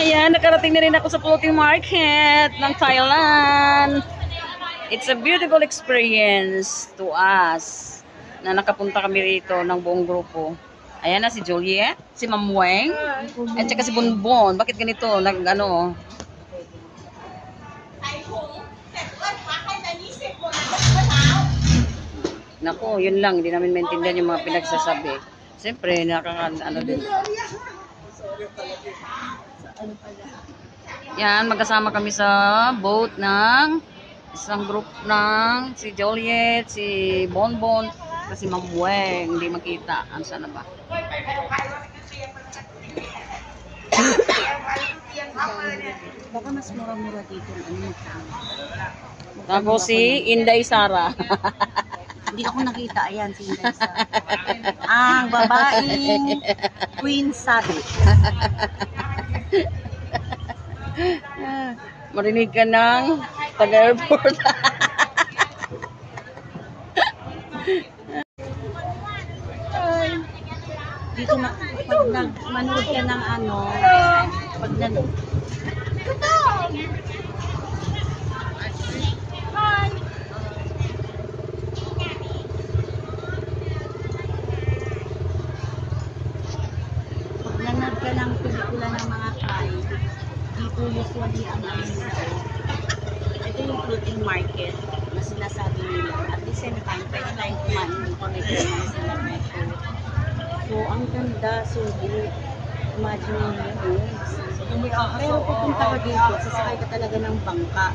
Ayan, nakarating na rin ako sa floating market ng Thailand. It's a beautiful experience to us na nakapunta kami rito ng buong grupo. Ayan na si Juliet, si Ma'am Weng, at saka si Bonbon. Bakit ganito? Nag-ano? Nako, yun lang. Hindi namin maintindihan yung mga pinagsasabi. Siyempre, ano din. Yan, magkasama kami sa boat ng isang group ng si Juliet, si Bonbon, kasi Ma'am Weng. Hindi makita. Ano sana ba? Baka mas mura-mura dito. Tapos si Inday Sara. Hindi ako nakita. Ayan, si Inday Sara. Ang babaeng Queen Sabi. Marinig ka ng taga-airport. Dito na, pag manood ka ng ano, pag nanood. Pag nanood ka ng pelikula ng mga Thai, dito usually ang ano nito. Ito yung floating market na sinasabi nila. At the same time, pwede tayong kumain dito na sila metro. So, ang ganda. So, imagine mo yun. Pero pupunta ka dito, sasakay ka talaga ng bangka.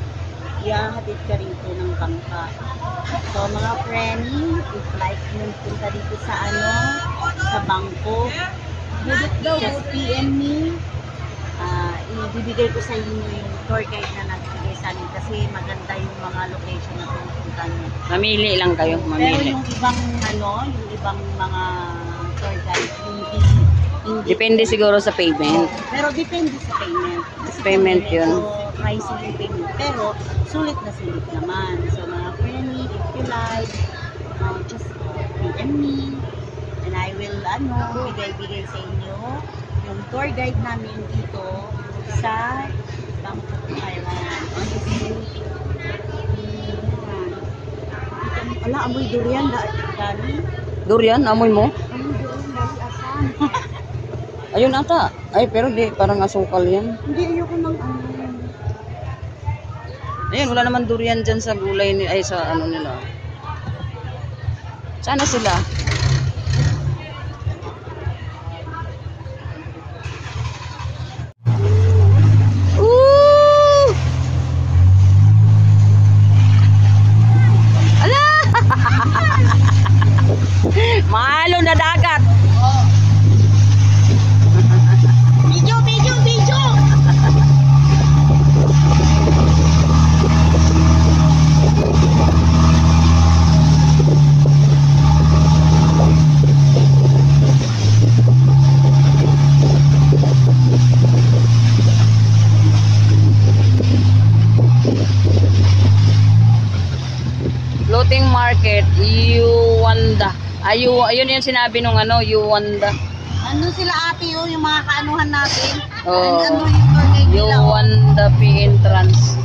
Ihahatid ka rito ng bangka. So, mga friend, if like nyo punta dito sa ano, sa bangko, just PM me. Ibibigay ko sa inyo yung tour guide na nagbigay sa amin kasi maganda yung mga location na pupunta nyo. Mamili lang kayo, mamili. Pero yung ibang ano, yung ibang mga tour guide, hindi Depende siguro sa payment. pero depende sa payment. Sa payment yun. So, pricing yung payment. Pero, sulit na sulit naman. So, mga friendly, if you like, just PM me. And I will, bigay-bigay sa inyo yung tour guide namin dito sa Bangkok, Thailand. Ala, amoy durian, dali. Durian, amoy mo? Amoy durian, dali asan. Ayun ata. Ay, pero di, parang asukal yan. Hindi, ayoko ng ano. Ayun, wala naman durian dyan sa gulay, ay sa ano nila. Sana sila. Malo na dagat. Video! Floating market, Yuwanda. Ayun yung sinabi nung ano, Yuwanda. Ano sila ate yung mga kaanuhan natin? Oh, Ano yung tour guide nila? Yuwanda P entrance.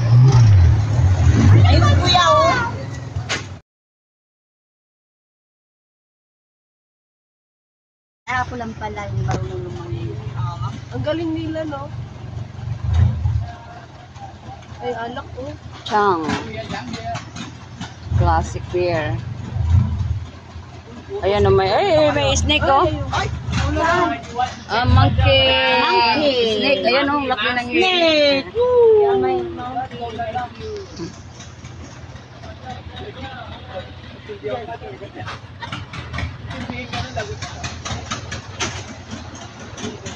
Ayun si kuya ako lang pala yung marunong lumangin. Ang galing nila, no? Ay, alak ko. Chang. Classic beer. Ayan o, may snake oh. Ay, wala. Monkey. Snake. Ayan o, laki ng Snake! May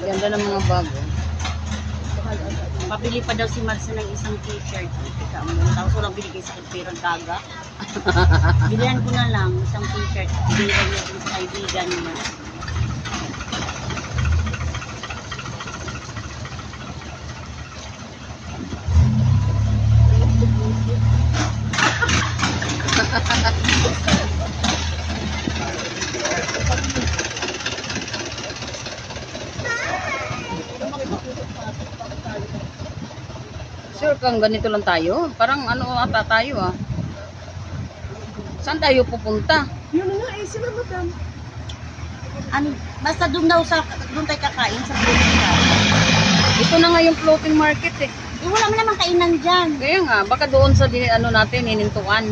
Ganda ng mga bago. Pabili pa daw si Marcia ng isang t-shirt. Tapos walang binigay sa pero daga. Bilihan ko na lang isang t-shirt. Bilihan niya sa kaibigan niya. Sure kang ganito lang tayo? Parang ano ata tayo ah. Saan tayo pupunta? Yun na nga, sila madam. Ano, basta doon daw doon tayo kakain sa floating market. Ito na nga yung floating market eh. Wala mo naman kainan dyan. Kaya nga, baka doon sa ano natin, hinintuan.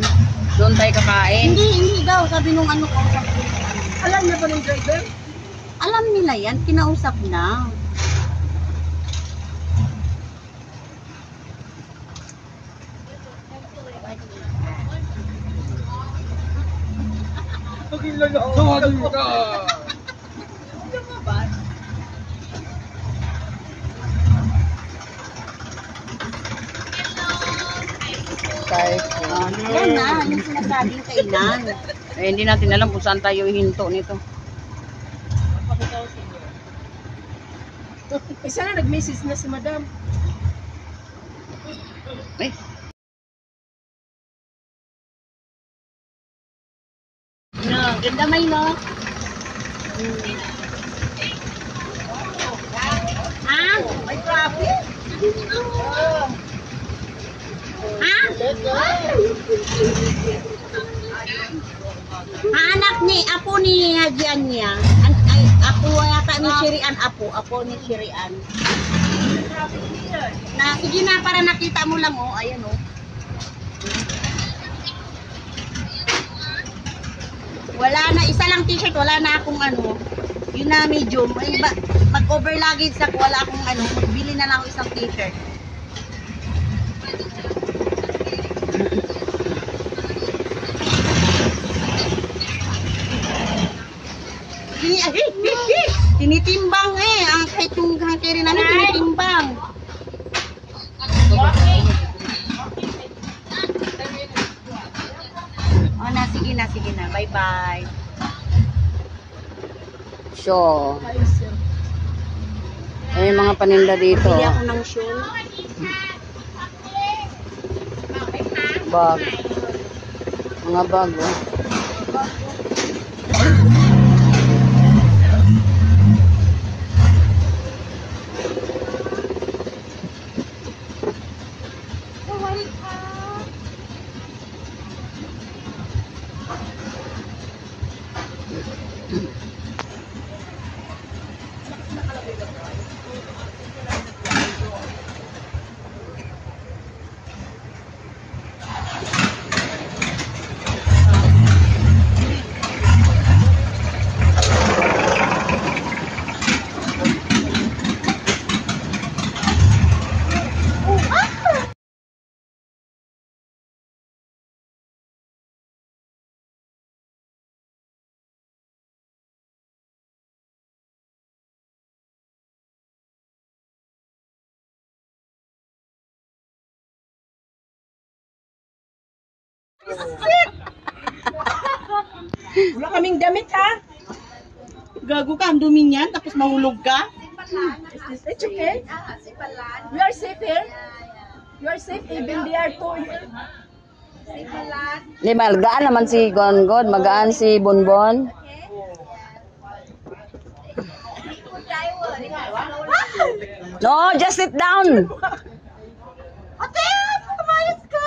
Doon tayo kakain. Hindi daw, sabi nung ano ko sa floating. Alam niya ba ng driver? Alam nila yan, kinausap na. Yan na, yung sinasabing kainan. Eh, hindi natin alam kung saan tayo hihinto nito. Isa na nag-message na si madam. Eh, No, ganda may no. Ha? May traffic? Ha? Anak ni, apo ni Hajian niya. Ay, apo yata ni Shirian, apo ni Shirian. Na, sige na, para nakita mo lang, oh, ayan, oh. Wala na, isa lang t-shirt, wala na akong ano, yun na medium. Ay, mag-over luggage ako, wala akong ano, bili na lang ako isang t-shirt. Tinitimbang eh, ang kahit yung hangkiri namin, tinitimbang. Oh, sige na, bye-bye. sure. Eh, mga paninda dito. Bili ako ng show. Bag. Mga bag, oh. Wala kaming damit ha. Gago ka, ang dumi niyan, tapos mahulog ka. It's okay. We are safe here. You are safe even they are too. Di ba, magaan naman si Gongod, magaan si Bonbon. No, just sit down. Ate, kumayas ka.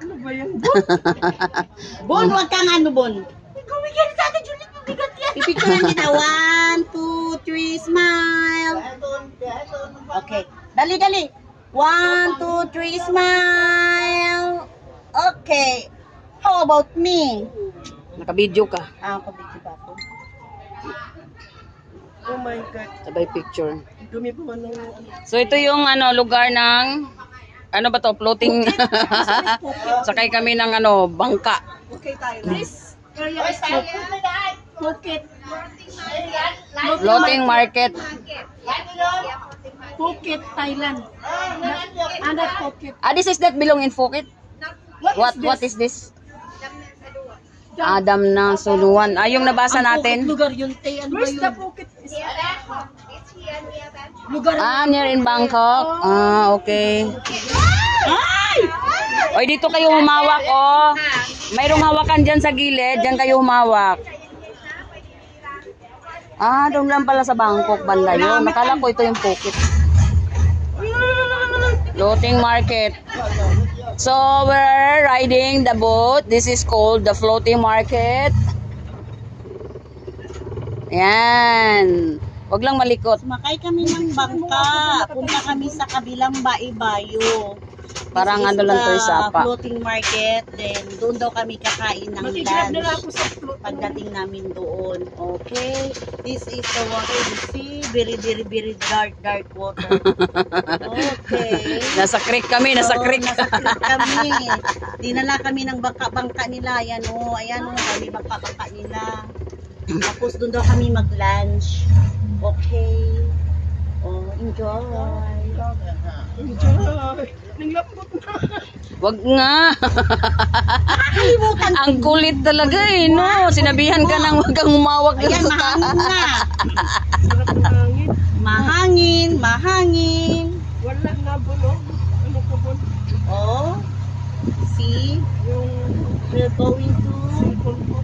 Ano ba yan? Bon, wag kang ano, Bon. Ikaw, bigyan sa atin, Julie, mabigat yan. Pipicturean kita. 1, 2, 3, smile. Okay. Dali. 1, 2, 3, smile. Okay. How about me? Naka-video ka. Pabigyan ba ako? Oh my God. Sabay picture. Dumi pa man ng... So ito yung ano lugar ng ano ba to, floating. Sakay kami ng ano, bangka. Okay tayo. This area is Phuket. Floating market. Phuket, Thailand. Not Phuket. This is that belong in Phuket. What is this? Adam na Suluan. Yung nabasa natin. Lugar yun, te. Ano ba Where's the yun? Phuket? Lugar Near in Bangkok. Okay. Oy, dito kayo humawak, oh. Mayroong hawakan dyan sa gilid. Dyan kayo humawak. Doon lang pala sa Bangkok, banda yun. Nakala ko ito yung Phuket. Floating market. So we're riding the boat. This is called the floating market. Yan. Wag lang malikot. Sumakay kami ng bangka. Punta kami sa kabilang Baibayo. Parang This is ano lang to, the sapa. floating market. Then, doon daw kami kakain ng Mag-grab na lang ako lunch. sa float. Pagdating namin doon. Okay. This is the water you see. Very, very, very dark water. Okay. Nasa creek kami, nasa So, creek. Nasa creek kami. Dinala kami ng bangka nila. Ayan o. Ayan o. Kami bangka nila. Tapos doon daw kami mag-lunch. Okay. Oh, enjoy. Enjoy. Nanglambot na. Wag nga. Nakalimutan ko. Ang kulit talaga eh, no? Sinabihan ka nang wag kang humawak Ayan, dito sa mahangin na. Sarap ng hangin. Mahangin. Wala na bulong. Ano ka ba? Oh. See? Yung We're going to sipon ko.